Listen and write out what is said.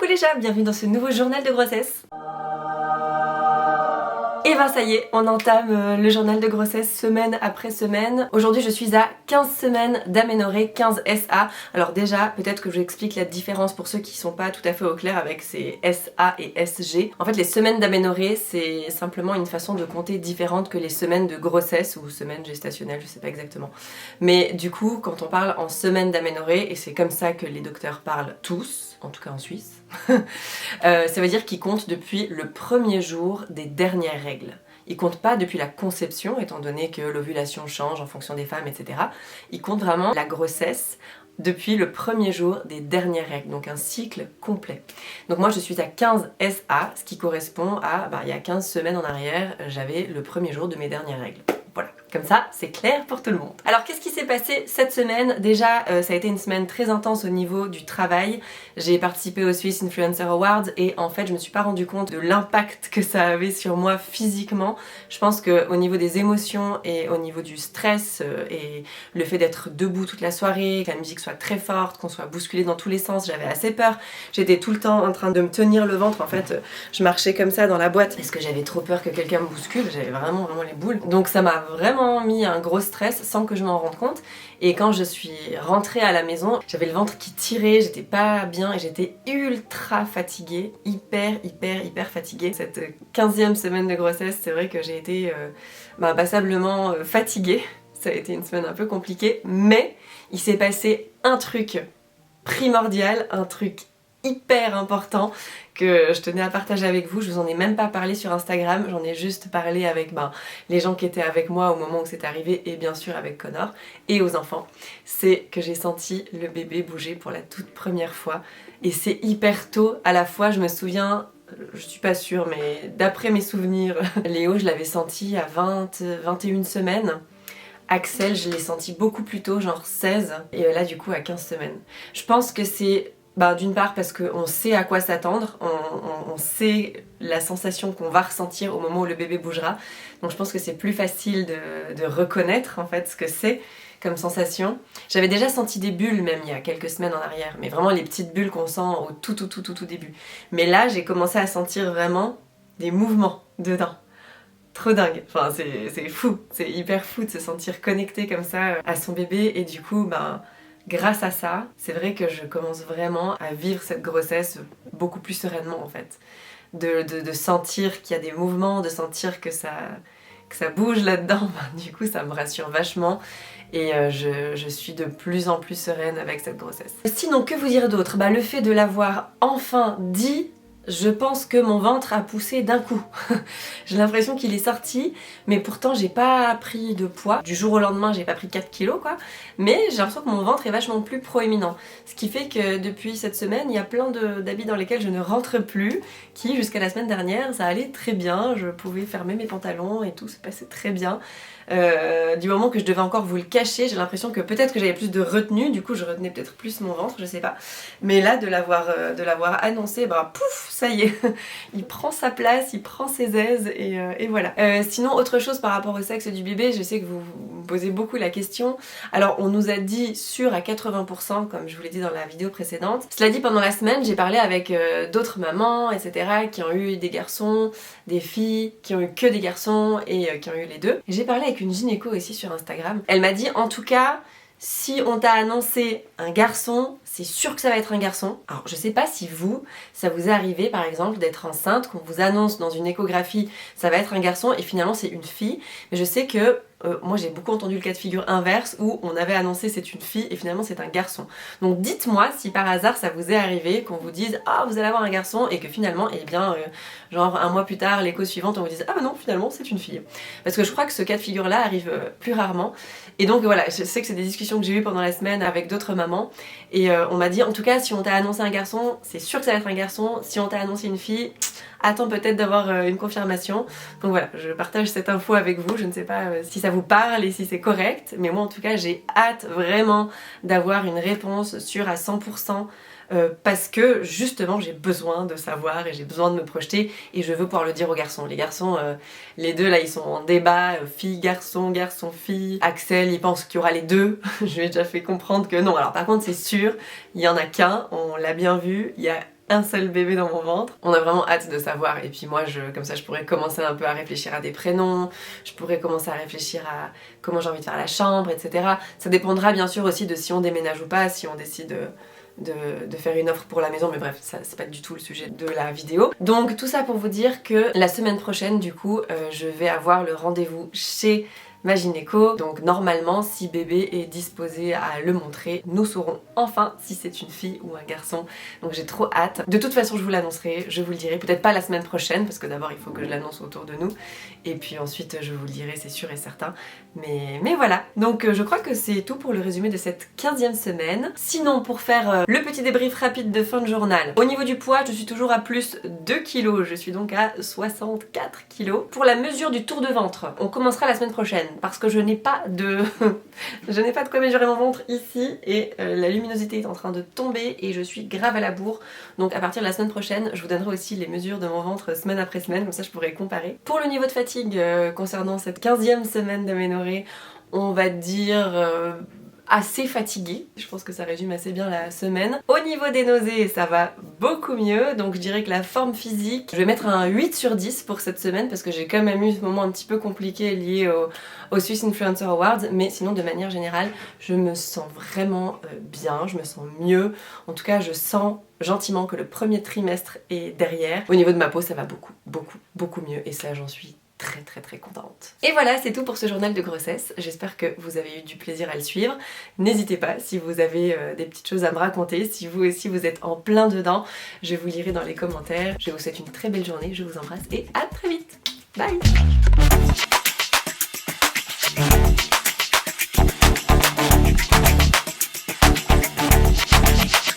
Coucou les chats, bienvenue dans ce nouveau journal de grossesse. Et ben ça y est, on entame le journal de grossesse semaine après semaine. Aujourd'hui je suis à 15 semaines d'aménorrhée, 15 SA. Alors déjà, peut-être que je vous explique la différence pour ceux qui sont pas tout à fait au clair avec ces SA et SG. En fait les semaines d'aménorrhée c'est simplement une façon de compter différente que les semaines de grossesse ou semaines gestationnelles, je sais pas exactement. Mais du coup quand on parle en semaine d'aménorrhée, et c'est comme ça que les docteurs parlent tous, en tout cas en Suisse, ça veut dire qu'ils comptent depuis le premier jour des dernières règles. Ils comptent pas depuis la conception, étant donné que l'ovulation change en fonction des femmes, etc. Ils comptent vraiment la grossesse depuis le premier jour des dernières règles, donc un cycle complet. Donc moi je suis à 15 SA, ce qui correspond à, il y a 15 semaines en arrière, j'avais le premier jour de mes dernières règles. Voilà, comme ça c'est clair pour tout le monde. Alors qu'est-ce qui s'est passé cette semaine? Déjà ça a été une semaine très intense au niveau du travail. J'ai participé au Swiss Influencer Awards et en fait je me suis pas rendu compte de l'impact que ça avait sur moi physiquement. Je pense qu'au niveau des émotions et au niveau du stress et le fait d'être debout toute la soirée, que la musique soit très forte, qu'on soit bousculé dans tous les sens, j'avais assez peur. J'étais tout le temps en train de me tenir le ventre, en fait je marchais comme ça dans la boîte parce que j'avais trop peur que quelqu'un me bouscule, j'avais vraiment les boules. Donc ça m'a vraiment mis un gros stress sans que je m'en rende compte. Et quand je suis rentrée à la maison, j'avais le ventre qui tirait, j'étais pas bien et j'étais ultra fatiguée, hyper fatiguée. Cette 15e semaine de grossesse, c'est vrai que j'ai été passablement fatiguée. Ça a été une semaine un peu compliquée, mais il s'est passé un truc primordial, un truc hyper important que je tenais à partager avec vous. Je vous en ai même pas parlé sur Instagram, j'en ai juste parlé avec les gens qui étaient avec moi au moment où c'est arrivé et bien sûr avec Connor et aux enfants. C'est que j'ai senti le bébé bouger pour la toute première fois et c'est hyper tôt. À la fois je me souviens, je suis pas sûre mais d'après mes souvenirs, Léo je l'avais senti à 21 semaines. Axel je l'ai senti beaucoup plus tôt, genre 16 et là du coup à 15 semaines. Je pense que c'est d'une part parce qu'on sait à quoi s'attendre, on sait la sensation qu'on va ressentir au moment où le bébé bougera. Donc je pense que c'est plus facile de reconnaître en fait ce que c'est comme sensation. J'avais déjà senti des bulles même il y a quelques semaines en arrière, mais vraiment les petites bulles qu'on sent au tout début. Mais là j'ai commencé à sentir vraiment des mouvements dedans. Trop dingue, enfin c'est fou, c'est hyper fou de se sentir connecté comme ça à son bébé et du coup grâce à ça, c'est vrai que je commence vraiment à vivre cette grossesse beaucoup plus sereinement en fait. De sentir qu'il y a des mouvements, de sentir que ça bouge là-dedans, du coup ça me rassure vachement et je suis de plus en plus sereine avec cette grossesse. Sinon, que vous dire d'autre? Le fait de l'avoir enfin dit, je pense que mon ventre a poussé d'un coup. J'ai l'impression qu'il est sorti, mais pourtant j'ai pas pris de poids. Du jour au lendemain, j'ai pas pris 4 kilos quoi. Mais j'ai l'impression que mon ventre est vachement plus proéminent. Ce qui fait que depuis cette semaine, il y a plein d'habits dans lesquels je ne rentre plus, qui jusqu'à la semaine dernière, ça allait très bien. Je pouvais fermer mes pantalons et tout se passait très bien. Du moment que je devais encore vous le cacher, j'ai l'impression que peut-être que j'avais plus de retenue, du coup je retenais peut-être plus mon ventre, je sais pas. Mais là de l'avoir annoncé, pouf, ça y est, il prend sa place, il prend ses aises et voilà. Sinon autre chose par rapport au sexe du bébé, je sais que vous me posez beaucoup la question. Alors on nous a dit sûr à 80% comme je vous l'ai dit dans la vidéo précédente. Cela dit, pendant la semaine j'ai parlé avec d'autres mamans etc qui ont eu des garçons, des filles, qui ont eu que des garçons et qui ont eu les deux. J'ai parlé avec une gynéco aussi sur Instagram. Elle m'a dit en tout cas si on t'a annoncé un garçon, c'est sûr que ça va être un garçon. Alors je sais pas si ça vous est arrivé par exemple d'être enceinte, qu'on vous annonce dans une échographie ça va être un garçon et finalement c'est une fille. Mais je sais que moi j'ai beaucoup entendu le cas de figure inverse où on avait annoncé c'est une fille et finalement c'est un garçon. Donc dites-moi si par hasard ça vous est arrivé qu'on vous dise ah vous allez avoir un garçon et que finalement genre un mois plus tard l'écho suivante on vous dise ah non finalement c'est une fille. Parce que je crois que ce cas de figure là arrive plus rarement. Et donc voilà, je sais que c'est des discussions que j'ai eues pendant la semaine avec d'autres mamans et on m'a dit en tout cas si on t'a annoncé un garçon c'est sûr que ça va être un garçon, si on t'a annoncé une fille attends peut-être d'avoir une confirmation. Donc voilà, je partage cette info avec vous, je ne sais pas si ça vous parle et si c'est correct, mais moi en tout cas j'ai hâte vraiment d'avoir une réponse sûre à 100% parce que justement j'ai besoin de savoir et j'ai besoin de me projeter et je veux pouvoir le dire aux garçons. Les garçons, les deux là ils sont en débat, fille, garçon, garçon, fille. Axel il pense qu'il y aura les deux, je lui ai déjà fait comprendre que non. Alors par contre c'est sûr, il y en a qu'un, on l'a bien vu, il y a un seul bébé dans mon ventre. On a vraiment hâte de savoir et puis moi comme ça je pourrais commencer un peu à réfléchir à des prénoms, je pourrais commencer à réfléchir à comment j'ai envie de faire la chambre, etc. Ça dépendra bien sûr aussi de si on déménage ou pas, si on décide de faire une offre pour la maison, mais bref, ça c'est pas du tout le sujet de la vidéo. Donc tout ça pour vous dire que la semaine prochaine du coup je vais avoir le rendez-vous chez ma gynéco, donc normalement si bébé est disposé à le montrer, nous saurons enfin si c'est une fille ou un garçon, donc j'ai trop hâte. De toute façon je vous l'annoncerai, je vous le dirai, peut-être pas la semaine prochaine parce que d'abord il faut que je l'annonce autour de nous et puis ensuite je vous le dirai, c'est sûr et certain, mais voilà. Donc je crois que c'est tout pour le résumé de cette 15e semaine. Sinon pour faire le petit débrief rapide de fin de journal, au niveau du poids je suis toujours à plus 2 kg, je suis donc à 64 kg. Pour la mesure du tour de ventre, on commencera la semaine prochaine parce que je n'ai pas de je n'ai pas de quoi mesurer mon ventre ici et la luminosité est en train de tomber et je suis grave à la bourre, donc à partir de la semaine prochaine je vous donnerai aussi les mesures de mon ventre semaine après semaine, comme ça je pourrai comparer. Pour le niveau de fatigue concernant cette 15e semaine d'aménorrhée, on va dire assez fatiguée, je pense que ça résume assez bien la semaine. Au niveau des nausées, ça va beaucoup mieux, donc je dirais que la forme physique, je vais mettre un 8 sur 10 pour cette semaine parce que j'ai quand même eu ce moment un petit peu compliqué lié au Swiss Influencer Awards, mais sinon de manière générale, je me sens vraiment bien, je me sens mieux, en tout cas je sens gentiment que le premier trimestre est derrière. Au niveau de ma peau, ça va beaucoup mieux et ça j'en suis très contente. Et voilà, c'est tout pour ce journal de grossesse. J'espère que vous avez eu du plaisir à le suivre. N'hésitez pas si vous avez des petites choses à me raconter, si vous aussi vous êtes en plein dedans, je vous lirai dans les commentaires. Je vous souhaite une très belle journée, je vous embrasse et à très vite. Bye!